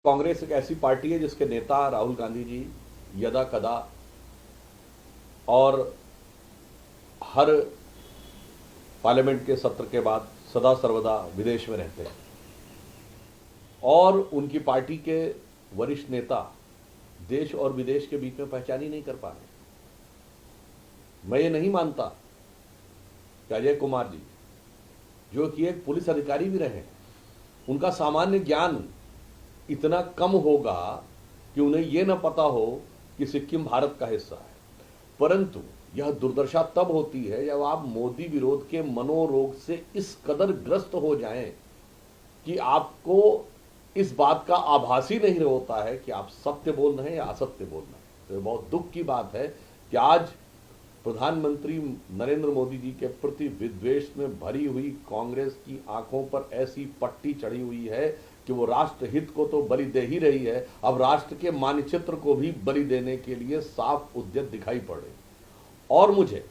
कांग्रेस एक ऐसी पार्टी है जिसके नेता राहुल गांधी जी यदा कदा और हर पार्लियामेंट के सत्र के बाद सदा सर्वदा विदेश में रहते हैं और उनकी पार्टी के वरिष्ठ नेता देश और विदेश के बीच में पहचान ही नहीं कर पा रहे। मैं ये नहीं मानता कि अजय कुमार जी, जो कि एक पुलिस अधिकारी भी रहे, उनका सामान्य ज्ञान इतना कम होगा कि उन्हें यह न पता हो कि सिक्किम भारत का हिस्सा है। परंतु यह दुर्दशा तब होती है जब आप मोदी विरोध के मनोरोग से इस कदर ग्रस्त हो जाएं कि आपको इस बात का आभास ही नहीं होता है कि आप सत्य बोल रहे हैं या असत्य बोल रहे हैं। तो बहुत दुख की बात है कि आज प्रधानमंत्री नरेंद्र मोदी जी के प्रति विद्वेष में भरी हुई कांग्रेस की आंखों पर ऐसी पट्टी चढ़ी हुई है कि वो राष्ट्र हित को तो बलि दे ही रही है, अब राष्ट्र के मानचित्र को भी बलि देने के लिए साफ उद्यत दिखाई पड़े। और मुझे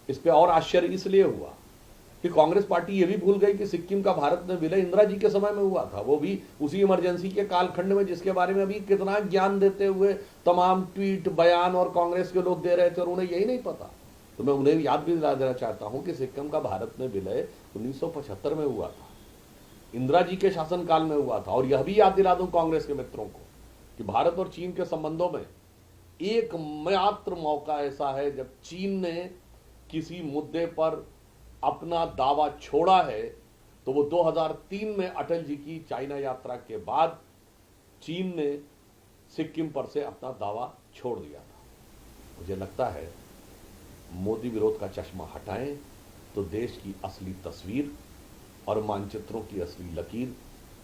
इस पे और आश्चर्य इसलिए हुआ कि कांग्रेस पार्टी ये भी भूल गई कि सिक्किम का भारत में विलय इंदिरा जी के समय में हुआ था, वो भी उसी इमरजेंसी के कालखंड में, जिसके बारे में अभी कितना ज्ञान देते हुए तमाम ट्वीट बयान और कांग्रेस के लोग दे रहे थे और उन्हें यही नहीं पता। तो मैं उन्हें याद भी दिला देना चाहता हूं कि सिक्किम का भारत में विलय 1975 में हुआ था, इंदिरा जी के शासनकाल में हुआ था। और यह भी याद दिला दूं कांग्रेस के मित्रों को कि भारत और चीन के संबंधों में एकमात्र मौका ऐसा है जब चीन ने किसी मुद्दे पर अपना दावा छोड़ा है, तो वो 2003 में अटल जी की चाइना यात्रा के बाद चीन ने सिक्किम पर से अपना दावा छोड़ दिया था। मुझे लगता है मोदी विरोध का चश्मा हटाएं तो देश की असली तस्वीर और मानचित्रों की असली लकीर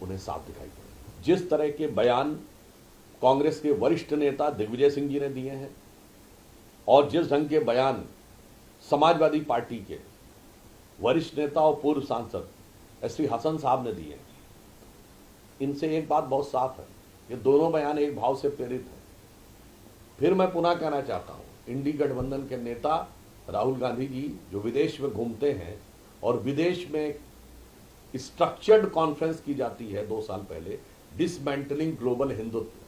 उन्हें साफ दिखाई पड़े। जिस तरह के बयान कांग्रेस के वरिष्ठ नेता दिग्विजय सिंह जी ने दिए हैं और जिस ढंग के बयान समाजवादी पार्टी के वरिष्ठ नेता और पूर्व सांसद एसटी हसन साहब ने दिए, इनसे एक बात बहुत साफ है, ये दोनों बयान एक भाव से प्रेरित हैं। फिर मैं पुनः कहना चाहता हूं, इंडी गठबंधन के नेता राहुल गांधी जी जो विदेश में घूमते हैं और विदेश में स्ट्रक्चर्ड कॉन्फ्रेंस की जाती है 2 साल पहले, डिसमेंटलिंग ग्लोबल हिंदुत्व,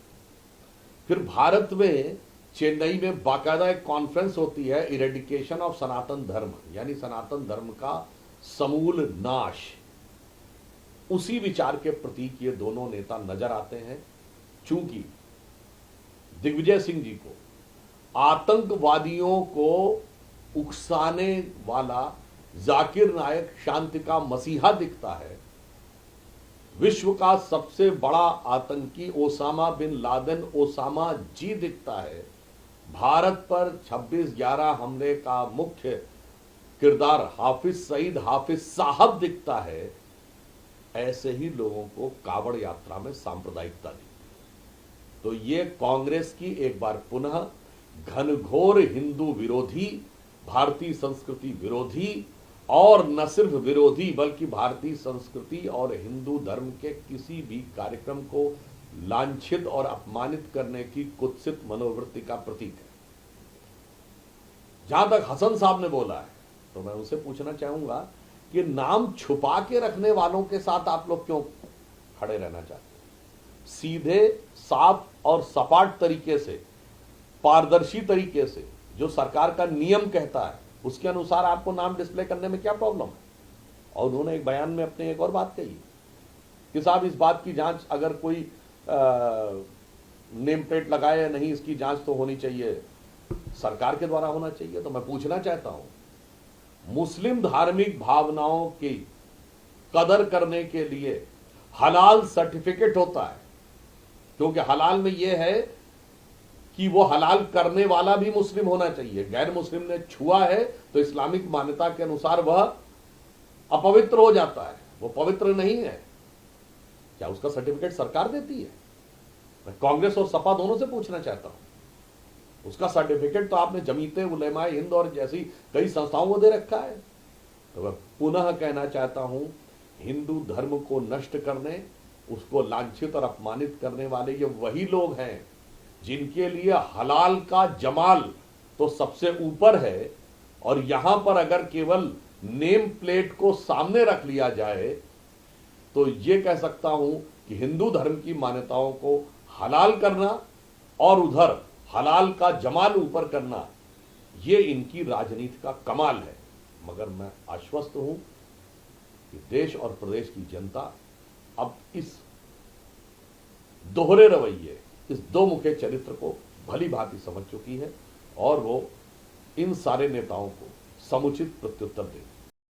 फिर भारत में चेन्नई में बाकायदा एक कॉन्फ्रेंस होती है इरेडिकेशन ऑफ सनातन धर्म, यानी सनातन धर्म का समूल नाश। उसी विचार के प्रतीक ये दोनों नेता नजर आते हैं। चूंकि दिग्विजय सिंह जी को आतंकवादियों को उकसाने वाला जाकिर नायक शांति का मसीहा दिखता है, विश्व का सबसे बड़ा आतंकी ओसामा बिन लादेन ओसामा जी दिखता है, भारत पर 26/11 हमले का मुख्य किरदार हाफिज सईद हाफिज साहब दिखता है, ऐसे ही लोगों को कावड़ यात्रा में सांप्रदायिकता दिखती है। तो ये कांग्रेस की एक बार पुनः घनघोर हिंदू विरोधी, भारतीय संस्कृति विरोधी और न सिर्फ विरोधी बल्कि भारतीय संस्कृति और हिंदू धर्म के किसी भी कार्यक्रम को लांछित और अपमानित करने की कुत्सित मनोवृत्ति का प्रतीक है। जहां तक हसन साहब ने बोला है, तो मैं उनसे पूछना चाहूंगा कि नाम छुपा के रखने वालों के साथ आप लोग क्यों खड़े रहना चाहते हैं? सीधे साफ और सपाट तरीके से, पारदर्शी तरीके से, जो सरकार का नियम कहता है उसके अनुसार आपको नाम डिस्प्ले करने में क्या प्रॉब्लम है? और उन्होंने एक बयान में अपने एक और बात कही कि साहब इस बात की जांच, अगर कोई नेम प्लेट लगाए या नहीं, इसकी जांच तो होनी चाहिए, सरकार के द्वारा होना चाहिए। तो मैं पूछना चाहता हूं, मुस्लिम धार्मिक भावनाओं की कदर करने के लिए हलाल सर्टिफिकेट होता है, क्योंकि हलाल में यह है कि वो हलाल करने वाला भी मुस्लिम होना चाहिए। गैर मुस्लिम ने छुआ है तो इस्लामिक मान्यता के अनुसार वह अपवित्र हो जाता है, वो पवित्र नहीं है। क्या उसका सर्टिफिकेट सरकार देती है? मैं कांग्रेस और सपा दोनों से पूछना चाहता हूं, उसका सर्टिफिकेट तो आपने जमीयते उलेमाए हिंद और जैसी कई संस्थाओं को दे रखा है। तो मैं पुनः कहना चाहता हूं, हिंदू धर्म को नष्ट करने, उसको लांछित और अपमानित करने वाले ये वही लोग हैं जिनके लिए हलाल का जमाल तो सबसे ऊपर है, और यहां पर अगर केवल नेम प्लेट को सामने रख लिया जाए तो ये कह सकता हूं कि हिंदू धर्म की मान्यताओं को हलाल करना और उधर हलाल का जमाल ऊपर करना, ये इनकी राजनीति का कमाल है। मगर मैं आश्वस्त हूं कि देश और प्रदेश की जनता अब इस दोहरे रवैये, इस दो मुखे चरित्र को भली भांति समझ चुकी है और वो इन सारे नेताओं को समुचित प्रत्युत्तर देगी।